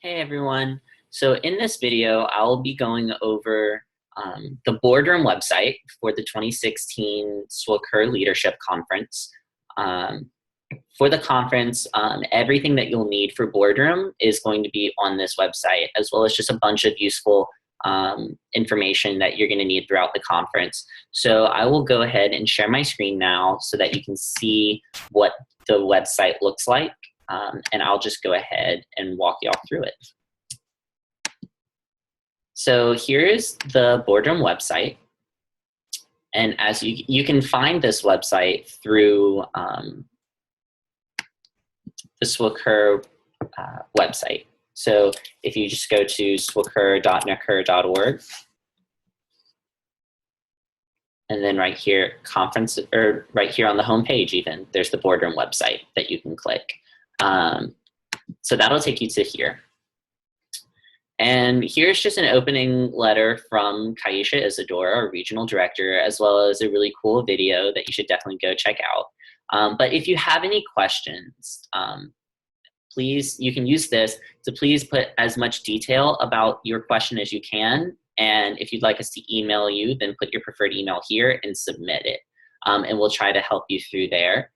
Hey everyone. So in this video, I'll be going over the Boardroom website for the 2016 SWACURH Leadership Conference. Um, for the conference, everything that you'll need for Boardroom is going to be on this website, as well as just a bunch of useful information that you're going to need throughout the conference. So I will go ahead and share my screen now so that you can see what the website looks like. And I'll just go ahead and walk y'all through it. So here's the Boardroom website. And as you can find this website through the SWACURH website. So if you just go to swacurh.nacur.org, and then right here, conference, or right here on the home page even, there's the Boardroom website that you can click. So that'll take you to here. And here's just an opening letter from Kaisha Isadora, our regional director, as well as a really cool video that you should definitely go check out. But if you have any questions, please, you can use this to please put as much detail about your question as you can. And if you'd like us to email you, then put your preferred email here and submit it. And we'll try to help you through there.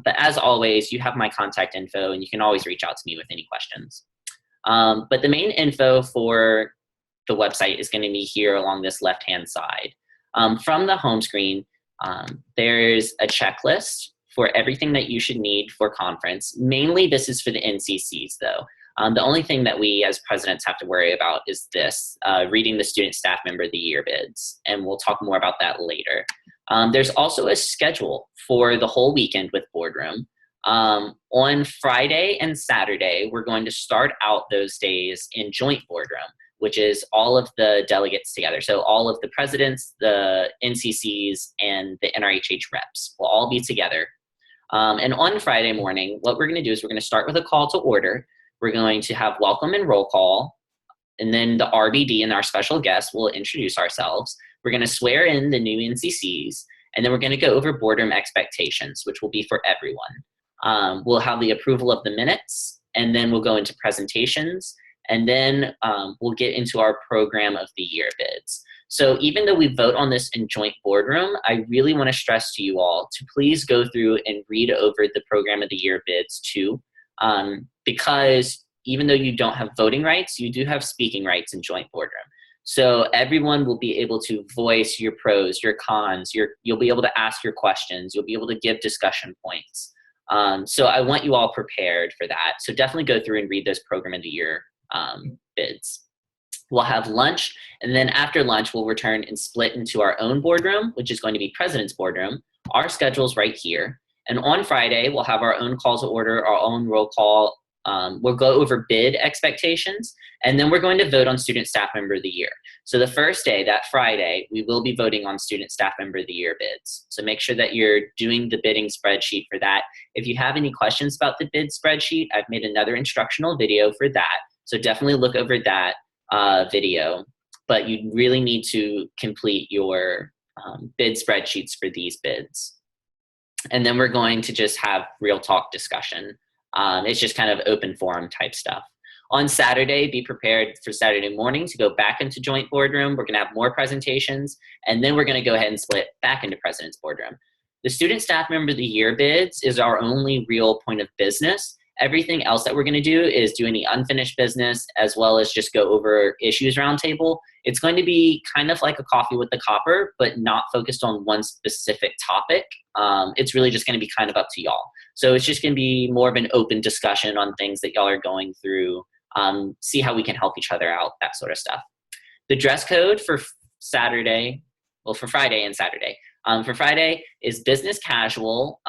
But as always, you have my contact info and you can always reach out to me with any questions. But the main info for the website is going to be here along this left-hand side. From the home screen, there's a checklist for everything that you should need for conference. Mainly this is for the NCCs though. The only thing that we as presidents have to worry about is this, reading the Student Staff Member of the Year bids, and we'll talk more about that later. There's also a schedule for the whole weekend with Boardroom. On Friday and Saturday, we're going to start out those days in joint Boardroom, which is all of the delegates together. So all of the presidents, the NCCs, and the NRHH reps will all be together. And on Friday morning, what we're going to do is we're going to start with a call to order. We're going to have welcome and roll call, and then the RBD and our special guest will introduce ourselves. We're going to swear in the new NCCs, and then we're going to go over Boardroom expectations, which will be for everyone. We'll have the approval of the minutes, and then we'll go into presentations, and then we'll get into our program of the year bids. So even though we vote on this in joint Boardroom, I really want to stress to you all to please go through and read over the program of the year bids too, because even though you don't have voting rights, you do have speaking rights in joint Boardroom. So everyone will be able to voice your pros, your cons, you'll be able to ask your questions, you'll be able to give discussion points. So I want you all prepared for that. So definitely go through and read those program of the year bids. We'll have lunch, and then after lunch, we'll return and split into our own Boardroom, which is going to be President's Boardroom. Our schedule's right here. And on Friday, we'll have our own call to order, our own roll call. We'll go over bid expectations, and then we're going to vote on Student Staff Member of the Year. So the first day, that Friday, we will be voting on Student Staff Member of the Year bids. So make sure that you're doing the bidding spreadsheet for that. If you have any questions about the bid spreadsheet, I've made another instructional video for that. So definitely look over that video. But you really need to complete your bid spreadsheets for these bids. And then we're going to just have real talk discussion. It's just kind of open forum type stuff. On Saturday, be prepared for Saturday morning to go back into joint Boardroom. We're going to have more presentations, and then we're going to go ahead and split back into President's Boardroom. The Student Staff Member of the Year bids is our only real point of business. Everything else that we're going to do is do any unfinished business, as well as just go over issues roundtable. It's going to be kind of like a coffee with the copper, but not focused on one specific topic. It's really just going to be kind of up to y'all. So it's just going to be more of an open discussion on things that y'all are going through, see how we can help each other out, that sort of stuff. The dress code for Saturday, well, for Friday and Saturday. For Friday is business casual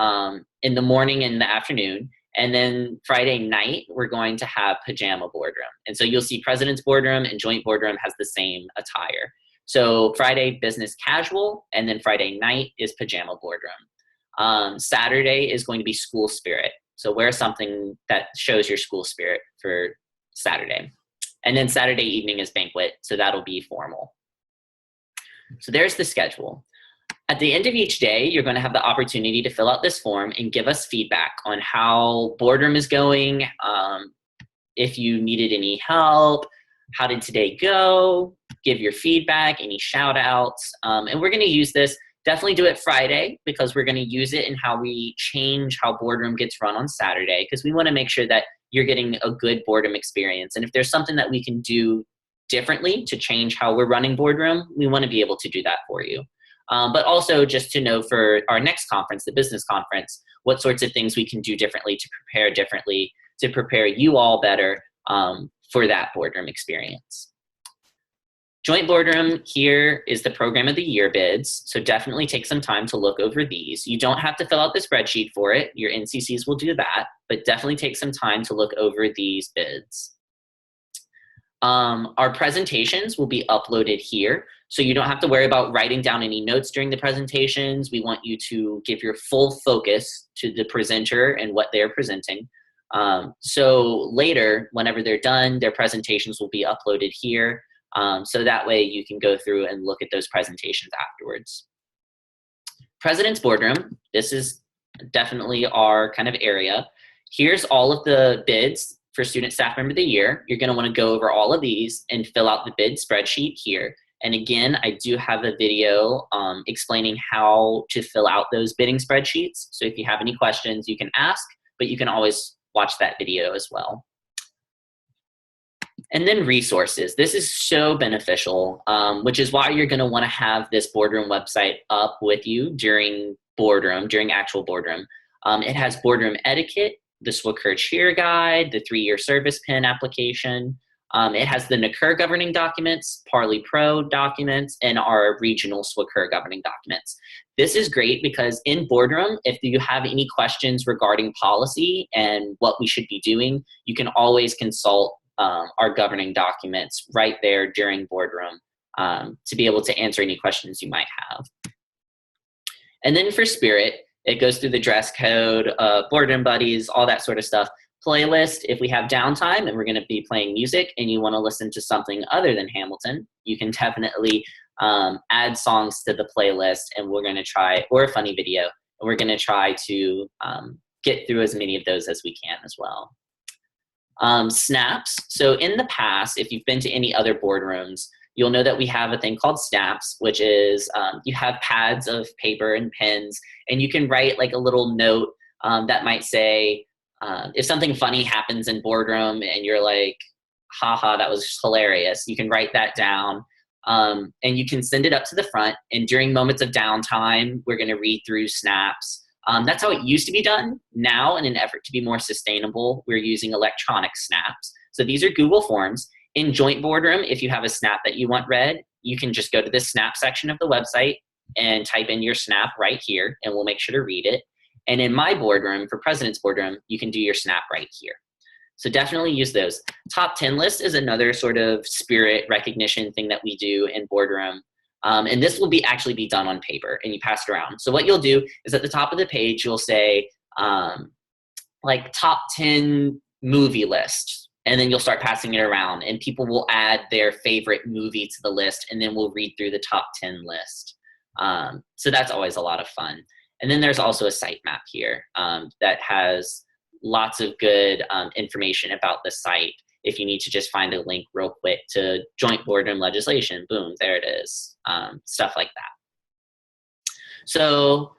in the morning and the afternoon. And then Friday night, we're going to have pajama Boardroom. And so you'll see President's Boardroom and joint Boardroom has the same attire. So Friday, business casual, and then Friday night is pajama Boardroom. Saturday is going to be school spirit. So wear something that shows your school spirit for Saturday. And then Saturday evening is banquet, so that'll be formal. So there's the schedule. At the end of each day, you're going to have the opportunity to fill out this form and give us feedback on how Boardroom is going, if you needed any help, how did today go, give your feedback, any shout outs. And we're gonna use this, definitely do it Friday, because we're gonna use it in how we change how Boardroom gets run on Saturday, because we wanna make sure that you're getting a good Boardroom experience. And if there's something that we can do differently to change how we're running Boardroom, we wanna be able to do that for you. But also just to know for our next conference, the business conference, what sorts of things we can do differently to prepare differently, to prepare you all better for that Boardroom experience. Joint Boardroom here is the Program of the Year bids, so definitely take some time to look over these. You don't have to fill out the spreadsheet for it. Your NCCs will do that, but definitely take some time to look over these bids. Our presentations will be uploaded here, so you don't have to worry about writing down any notes during the presentations. We want you to give your full focus to the presenter and what they're presenting. So later, whenever they're done, their presentations will be uploaded here. So that way you can go through and look at those presentations afterwards. President's Boardroom, this is definitely our kind of area. Here's all of the bids for Student Staff Member of the Year. You're gonna wanna go over all of these and fill out the bid spreadsheet here. And again, I do have a video explaining how to fill out those bidding spreadsheets. So if you have any questions, you can ask, but you can always watch that video as well. And then resources. This is so beneficial, which is why you're gonna wanna have this Boardroom website up with you during Boardroom, during actual Boardroom. It has Boardroom etiquette, the SWACURH Cheer Guide, the 3-year service pin application. It has the NACUR governing documents, Parley Pro documents, and our regional SWACURH governing documents. This is great because in Boardroom, if you have any questions regarding policy and what we should be doing, you can always consult our governing documents right there during Boardroom to be able to answer any questions you might have. And then for Spirit, it goes through the dress code, Boardroom buddies, all that sort of stuff. Playlist, if we have downtime and we're gonna be playing music and you wanna listen to something other than Hamilton, you can definitely add songs to the playlist, and we're gonna try, or a funny video, and we're gonna try to get through as many of those as we can as well. Snaps, so in the past, if you've been to any other boardrooms, you'll know that we have a thing called snaps, which is you have pads of paper and pens, and you can write like a little note that might say, if something funny happens in Boardroom and you're like, haha, that was hilarious, you can write that down and you can send it up to the front, and during moments of downtime, we're gonna read through snaps. That's how it used to be done. Now, in an effort to be more sustainable, we're using electronic snaps. So these are Google Forms. In Joint Boardroom, if you have a snap that you want read, you can just go to the snap section of the website and type in your snap right here, and we'll make sure to read it. And in my Boardroom, for President's Boardroom, you can do your snap right here. So definitely use those. Top 10 list is another sort of spirit recognition thing that we do in Boardroom. And this will actually be done on paper, and you pass it around. So what you'll do is at the top of the page, you'll say like top 10 movie list, and then you'll start passing it around, and people will add their favorite movie to the list, and then we'll read through the top 10 list. So that's always a lot of fun. And then there's also a site map here that has lots of good information about the site. If you need to just find a link real quick to joint boardroom legislation, boom, there it is, stuff like that. So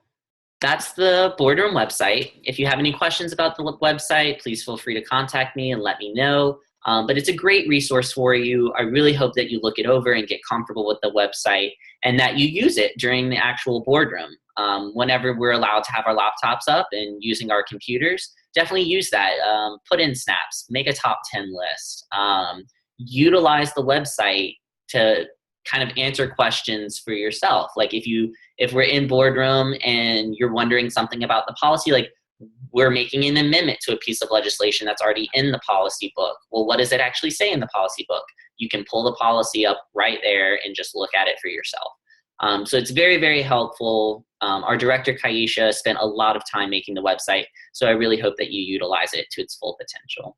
that's the Boardroom website. If you have any questions about the website, please feel free to contact me and let me know. But it's a great resource for you. I really hope that you look it over and get comfortable with the website, and that you use it during the actual Boardroom. Whenever we're allowed to have our laptops up and using our computers, definitely use that. Put in snaps, make a top 10 list. Utilize the website to kind of answer questions for yourself. Like if we're in Boardroom and you're wondering something about the policy, like we're making an amendment to a piece of legislation that's already in the policy book. Well, what does it actually say in the policy book? You can pull the policy up right there and just look at it for yourself. So it's very, very helpful. Our director, Kaisha, spent a lot of time making the website, so I really hope that you utilize it to its full potential.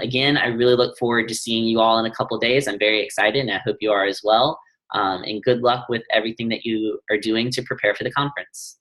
Again, I really look forward to seeing you all in a couple days. I'm very excited, and I hope you are as well. And good luck with everything that you are doing to prepare for the conference.